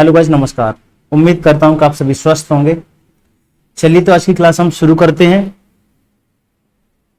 Hello guys, नमस्कार। उम्मीद करता हूं कि आप सभी स्वस्थ होंगे। चलिए तो आज की क्लास हम शुरू करते हैं।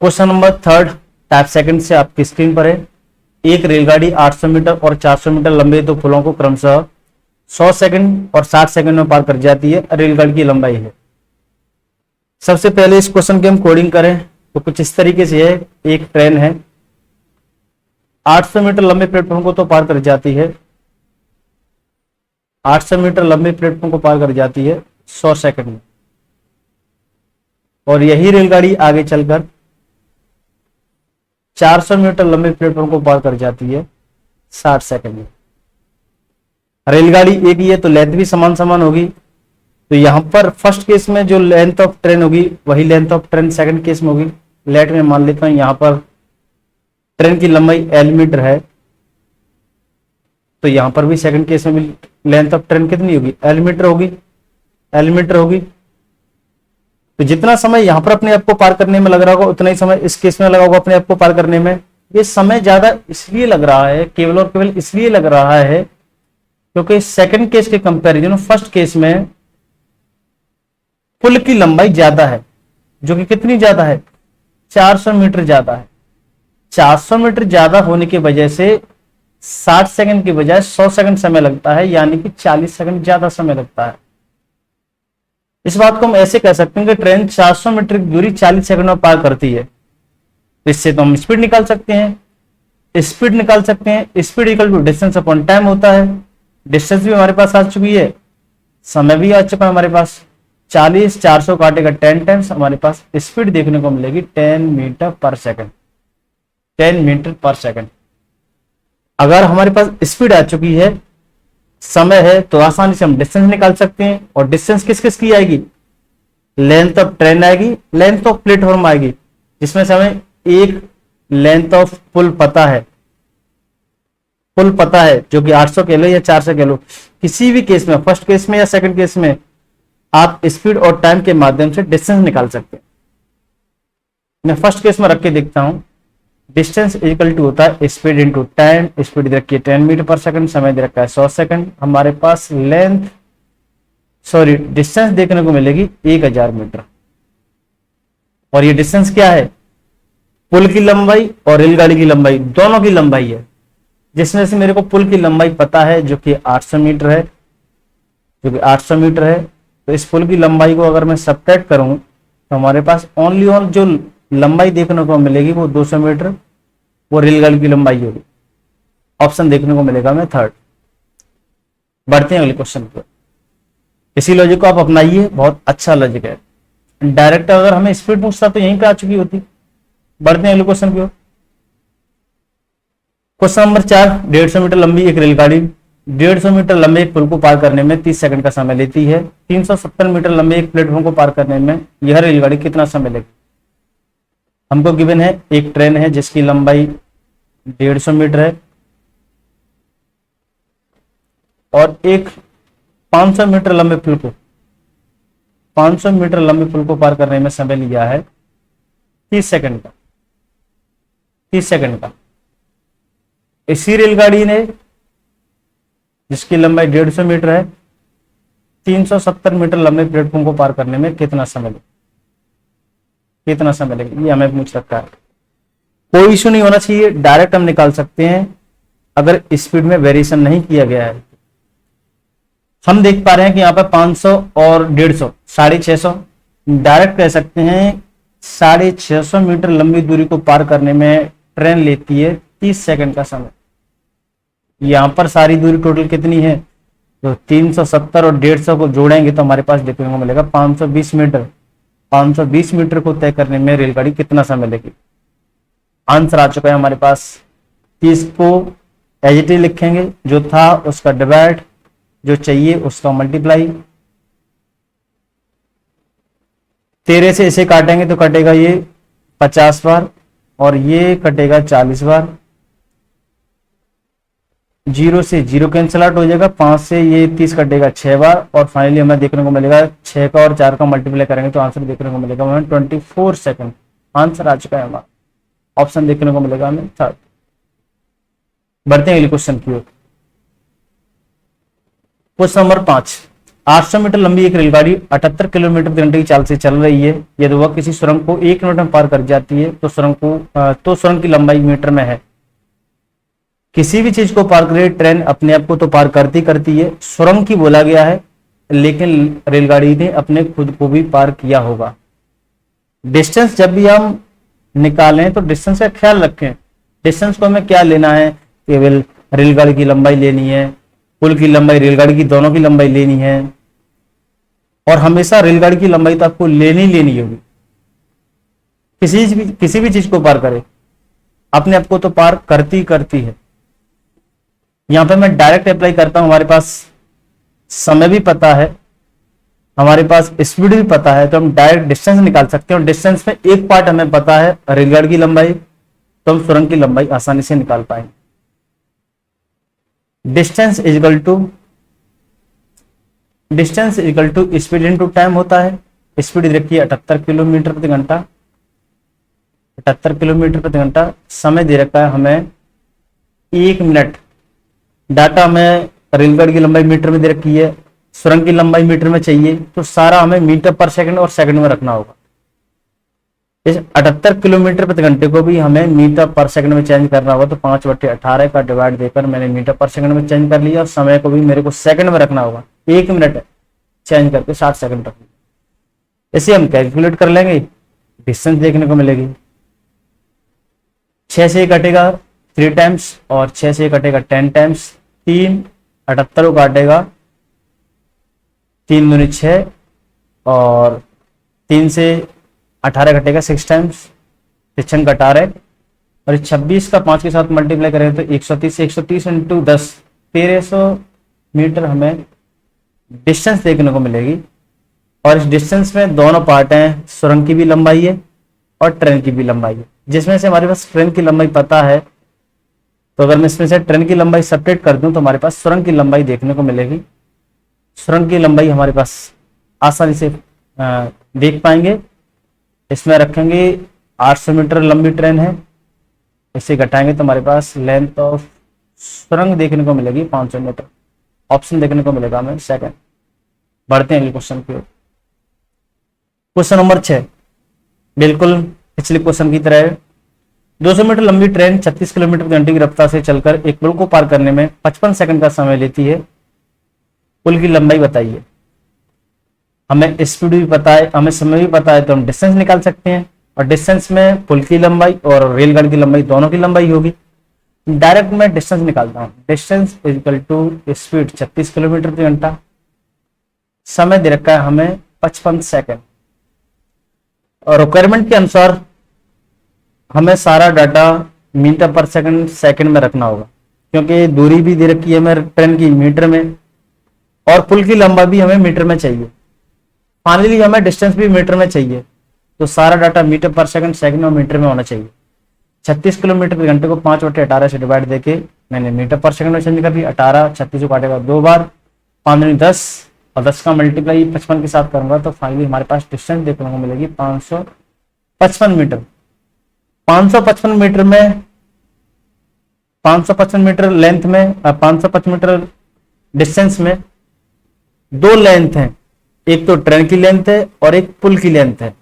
क्वेश्चन नंबर 3 टाइप सेकंड से आपकी स्क्रीन पर है। एक रेलगाड़ी 800 मीटर और 400 मीटर लंबे दो पुलों को क्रमशः 100 सेकंड और 60 सेकंड में पार कर जाती है। रेलगाड़ी की लंबाई है। सबसे पहले इस क्वेश्चन की हम कोडिंग करें तो कुछ इस तरीके से है। एक ट्रेन है, 800 मीटर लंबे प्लेटफॉर्म को तो पार कर जाती है, 800 मीटर लंबे प्लेटफॉर्म को पार कर जाती है 100 सेकंड में। और यही रेलगाड़ी आगे चलकर 400 मीटर लंबे प्लेटफॉर्म को पार कर जाती है 60 सेकंड में। रेलगाड़ी एक ही है तो लेंथ भी समान समान होगी। तो यहां पर फर्स्ट केस में जो लेंथ ऑफ ट्रेन होगी वही length of train second case में होगी। लेट में मान लेता हूं यहां पर ट्रेन की लंबाई L मीटर है, तो यहां पर भी सेकंड केस में भी लेंथ ऑफ ट्रेन कितनी होगी? L मीटर होगी। L मीटर होगी तो जितना समय यहां पर अपने आप को पार करने में लग रहा होगा उतना ही समय इस केस में लगा होगा अपने आप को पार करने में। ये समय ज्यादा इसलिए लग रहा है, केवल और केवल इसलिए लग रहा है क्योंकि सेकंड केस के कंपैरिजन फर्स्ट केस में पुल की लंबाई ज्यादा है, जो कि कितनी ज्यादा है? 400 मीटर ज्यादा है। 400 मीटर ज्यादा होने की वजह से 60 सेकंड की बजाय 100 सेकंड समय लगता है, यानी कि 40 सेकंड ज्यादा समय लगता है। इस बात को हम ऐसे कह सकते हैं कि ट्रेन 400 मीटर की दूरी 40 सेकंड में पार करती है। तो इससे तो हम स्पीड निकाल सकते हैं। Speed equal to distance upon time होता है। डिस्टेंस भी हमारे पास आ चुकी है, समय भी आ चुका है हमारे पास। 40 400 काटेगा 10 टाइम्स, हमारे पास स्पीड देखने को मिलेगी 10 मीटर पर सेकंड। 10 मीटर पर सेकंड। अगर हमारे पास स्पीड आ चुकी है, समय है, तो आसानी से हम डिस्टेंस निकाल सकते हैं। और डिस्टेंस किस किस की आएगी? लेंथ ऑफ ट्रेन आएगी, लेंथ ऑफ प्लेटफॉर्म आएगी, जिसमें से हमें एक लेंथ ऑफ पुल पता है। पुल पता है जो कि 800 कह लो या 400 कह लो, किसी भी केस में, फर्स्ट केस में या सेकंड केस में, आप स्पीड और टाइम के माध्यम से डिस्टेंस निकाल सकते हैं। मैं फर्स्ट केस में रख के देखता हूं। डिस्टेंस इक्वल टू होता है स्पीड इंटू टाइम। स्पीड दे रखी है 10 मीटर पर सेकंड, समय दे रखा है 100 सेकंड। हमारे पास डिस्टेंस देखने को मिलेगी 1000 मीटर। और ये डिस्टेंस क्या है? पुल की लंबाई और रेलगाड़ी की लंबाई, दोनों की लंबाई है। जिसमें से मेरे को पुल की लंबाई पता है जो कि 800 मीटर है, तो इस पुल की लंबाई को अगर मैं सब्ट्रैक्ट करूं तो हमारे पास ओनली जो लंबाई देखने को मिलेगी वो 200 मीटर, वो रेलगाड़ी की लंबाई होगी। ऑप्शन देखने को मिलेगा मैं थर्ड। बढ़ते हैं अगले क्वेश्चन पर। इसी लॉजिक को आप अपनाइए, बहुत अच्छा लॉजिक है। डायरेक्ट अगर हमें स्पीड पूछता तो यहीं पे आ चुकी होती। बढ़ते हैं अगले क्वेश्चन की ओर। क्वेश्चन नंबर 4, 150 मीटर लंबी एक रेलगाड़ी 150 मीटर लंबे एक पुल को पार करने में 30 सेकंड का समय लेती है। 370 मीटर लंबे एक प्लेटफॉर्म को पार करने में यह रेलगाड़ी कितना समय लेगी? हमको गिवन है एक ट्रेन है जिसकी लंबाई 150 मीटर है और एक 500 मीटर लंबे पुल को 500 मीटर लंबे पुल को पार करने में समय लिया है 30 सेकंड का। 30 सेकंड का। इसी रेलगाड़ी ने, जिसकी लंबाई 150 मीटर है, 370 मीटर लंबे प्लेटफॉर्म को पार करने में कितना समय लगेगा? ये हमें पूछ रखा है। कोई इशू नहीं होना चाहिए, डायरेक्ट हम निकाल सकते हैं अगर स्पीड में वेरिएशन नहीं किया गया है। हम देख पा रहे हैं कि यहाँ पर 500 और 150 650, डायरेक्ट कह सकते हैं 650 मीटर लंबी दूरी को पार करने में ट्रेन लेती है 30 सेकंड का समय। यहां पर सारी दूरी टोटल कितनी है? तो 370 और 150 को जोड़ेंगे तो हमारे पास देखने को मिलेगा 520 मीटर। 520 मीटर को तय करने में रेलगाड़ी कितना समय लेगी? आंसर आ चुका है हमारे पास। 30 को एज इट इज लिखेंगे, जो था उसका डिवाइड, जो चाहिए उसका मल्टीप्लाई। 13 से इसे काटेंगे तो कटेगा ये 50 बार और ये कटेगा 40 बार। 0 से 0 कैंसिल आउट हो जाएगा। 5 से ये 30 कटेगा 6 बार और फाइनली हमें देखने को मिलेगा 6 का और 4 का मल्टीप्लाई करेंगे तो आंसर देखने को मिलेगा हमें 24 सेकंड। आंसर आ चुका है हमारा। ऑप्शन देखने को मिलेगा हमें थर्ड। बढ़ते हैं अगले क्वेश्चन की ओर। क्वेश्चन नंबर 5, 800 मीटर लंबी एक रेलगाड़ी 78 किलोमीटर प्रति घंटे की चाल से चल रही है। यदि वह किसी सुरंग को 1 मिनट में पार कर जाती है तो सुरंग की लंबाई मीटर में है। किसी भी चीज को पार करे, ट्रेन अपने आप को तो पार करती करती है, सुरंग की बोला गया है, लेकिन रेलगाड़ी ने अपने खुद को भी पार किया होगा। डिस्टेंस जब भी हम निकालें तो डिस्टेंस का ख्याल रखें। डिस्टेंस को हमें क्या लेना है, केवल रेलगाड़ी की लंबाई लेनी है, पुल की लंबाई, रेलगाड़ी की दोनों की लंबाई लेनी है, और हमेशा रेलगाड़ी की लंबाई तो आपको लेनी होगी। किसी भी चीज को पार करे, अपने आप को तो पार करती करती है। यहां पे मैं डायरेक्ट अप्लाई करता हूं, हमारे पास समय भी पता है, हमारे पास स्पीड भी पता है, तो हम डायरेक्ट डिस्टेंस निकाल सकते हैं। और डिस्टेंस में एक पार्ट हमें पता है रेलगाड़ी की लंबाई, तो हम सुरंग की लंबाई आसानी से निकाल पाएंगे। Distance equal to speed into time होता है। स्पीड देखिए 78 किलोमीटर प्रति घंटा, 78 किलोमीटर प्रति घंटा। समय दे रखा है हमें 1 मिनट। डाटा हमें रेलगाड़ी की लंबाई मीटर में दे रखी है, सुरंग की लंबाई मीटर में चाहिए, तो सारा हमें मीटर पर सेकंड और सेकंड में रखना होगा। इस 78 किलोमीटर प्रति घंटे को भी हमें मीटर पर सेकंड में चेंज करना होगा, तो 5/18 का डिवाइड देकर मैंने मीटर पर सेकंड में चेंज कर लिया। और समय को भी मेरे को सेकंड में रखना होगा, 1 मिनट चेंज करके 60 सेकंड रखना। इसे हम कैलकुलेट कर लेंगे, डिस्टेंस देखने को मिलेगी। 6 से कटेगा 3 टाइम्स, और 6 से कटेगा 10 टाइम्स। 3 78 को काटेगा, 3 दूनी 6, और 3 से 18 घटेगा 6 टाइम्स, 6 का 18, और 26 का 5 के साथ मल्टीप्लाई करें तो 130 से 130 इंटू 10, 1300 मीटर हमें डिस्टेंस देखने को मिलेगी। और इस डिस्टेंस में दोनों पार्ट हैं, सुरंग की भी लंबाई है और ट्रेन की भी लंबाई है। जिसमें से हमारे पास ट्रेन की लंबाई पता है, तो अगर मैं इसमें से ट्रेन की लंबाई सेपरेट कर दूं तो हमारे पास सुरंग की लंबाई देखने को मिलेगी। सुरंग की लंबाई हमारे पास आसानी से देख पाएंगे। इसमें रखेंगे 800 मीटर लंबी ट्रेन है, इसे घटाएंगे तो हमारे पास लेंथ ऑफ सुरंग देखने को मिलेगी 500 मीटर। ऑप्शन देखने को मिलेगा हमें सेकंड। बढ़ते हैं अगले क्वेश्चन की ओर। क्वेश्चन नंबर 6 बिल्कुल पिछले क्वेश्चन की तरह है। 200 मीटर लंबी ट्रेन 36 किलोमीटर प्रति घंटे की रफ्तार से चलकर एक पुल को पार करने में 55 सेकंड का समय लेती है। पुल की लंबाई बताइए। हमें स्पीड भी पता है, हमें समय भी पता है, तो हम डिस्टेंस निकाल सकते हैं। और डिस्टेंस में पुल की लंबाई और रेलगाड़ी की लंबाई दोनों की लंबाई होगी। डायरेक्ट मैं डिस्टेंस निकालता हूं। Distance equal to speed 36 kilometre प्रति घंटा, समय दे रखा है हमें 55 सेकंड। और रिक्वायरमेंट के अनुसार हमें सारा डाटा मीटर पर सेकंड सेकंड में रखना होगा, क्योंकि दूरी भी दे रखी है हमें ट्रेन की मीटर में, और पुल की लंबाई भी हमें मीटर में चाहिए। फाइनली हमें डिस्टेंस भी मीटर में चाहिए, तो सारा डाटा मीटर पर सेकंड सेकंड और मीटर में होना चाहिए। 36 किलोमीटर प्रति घंटे को 5/18 से डिवाइड देके मैंने मीटर पर सेकंड में चेंज कर दी। 18 36 को काटेगा 2 बार, 5 दूनी 10, और 10 का मल्टीप्लाई 55 के साथ करूंगा, तो फाइनली हमारे पास डिस्टेंस देखने को मिलेगी 555 मीटर। 555 मीटर में 555 मीटर लेंथ में 555 मीटर डिस्टेंस में 2 लेंथ हैं, एक तो ट्रेन की लेंथ है और एक पुल की लेंथ है।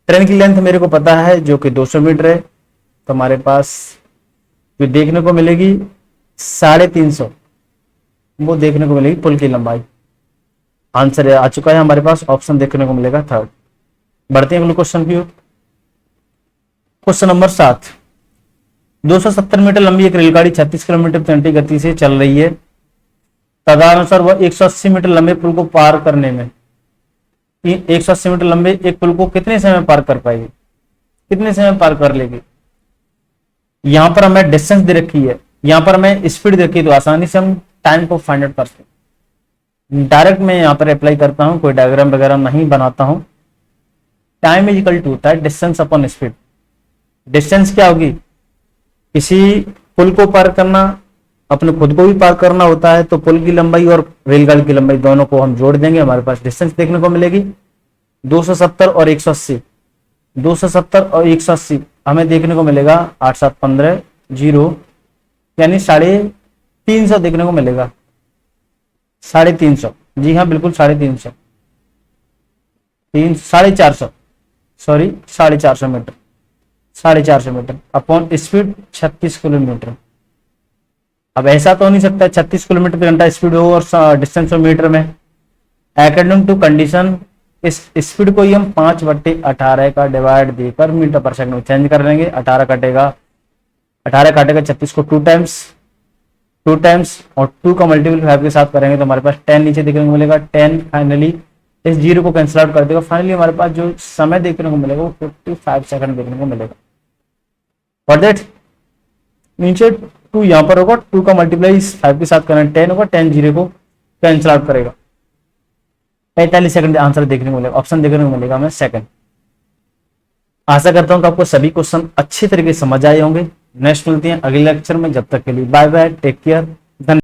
ट्रेन की लेंथ मेरे को पता है जो कि 200 मीटर है, तो हमारे पास जो देखने को मिलेगी 350, वो देखने को मिलेगी पुल की लंबाई। आंसर आ चुका है हमारे पास, ऑप्शन देखने को मिलेगा थर्ड। बढ़ते हैं अगले क्वेश्चन की ओर। क्वेश्चन नंबर 7 270 मीटर लंबी एक रेलगाड़ी 36 किलोमीटर प्रति घंटे गति से चल रही है। तदनुसार वह 180 मीटर लंबे पुल को पार करने में 180 मीटर लंबे एक पुल को कितने समय में पार कर पाएगी, कितने समय में पार कर लेगी। यहां पर हमें डिस्टेंस दे रखी है, यहां पर हमें स्पीड दे रखी है, तो आसानी से हम टाइम को फाइंड आउट कर सकते हैं। डायरेक्ट मैं यहां पर अप्लाई करता हूं, कोई डायग्राम वगैरह नहीं बनाता हूं। टाइम इज इक्वल टू होता है डिस्टेंस अपॉन स्पीड। डिस्टेंस क्या होगी, किसी पुल को पार करना, अपने खुद को भी पार करना होता है, तो पुल की लंबाई और रेलगाड़ी की लंबाई दोनों को हम जोड़ देंगे, हमारे पास डिस्टेंस देखने को मिलेगी 270 और 180। 270 और 180 हमें देखने को मिलेगा 8 7 15 0, यानी 350 देखने को मिलेगा। 350, जी हाँ बिल्कुल 350, 450, sorry 450 metre, 450 metre upon speed 36 kilometre. अब ऐसा तो हो नहीं सकता 36 किलोमीटर प्रति घंटा स्पीड हो और डिस्टेंस हो मीटर में। अकॉर्डिंग टू कंडीशन इस स्पीड को ही हम 5/18 का डिवाइड देकर मीटर पर सेकंड में चेंज कर लेंगे। 18 कटेगा, 18 काटेगा 36 को 2 टाइम्स और 2 का मल्टीपल 5 के साथ करेंगे तो हमारे पास 10 नीचे देखने को मिलेगा। 10 फाइनली इस जीरो को कैंसिल आउट कर देगा। फाइनली हमारे पास जो समय देखने को मिलेगा वो 55 सेकंड देखने को मिलेगा। फॉर दैट नीचे 2 यहाँ पर होगा, 2 का मल्टीप्लाई इस 5 के साथ करना 10 होगा, 10 जीरो को कैंसिल आउट करेगा। 45 सेकंड आंसर देखने को मिलेगा, ऑप्शन देखने को मिलेगा हमें सेकंड। आशा करता हूं कि आपको सभी क्वेश्चन अच्छी तरीके से समझ आए होंगे। नेक्स्ट मिलते हैं अगले लेक्चर में, जब तक के लिए बाय बाय, टेक केयर।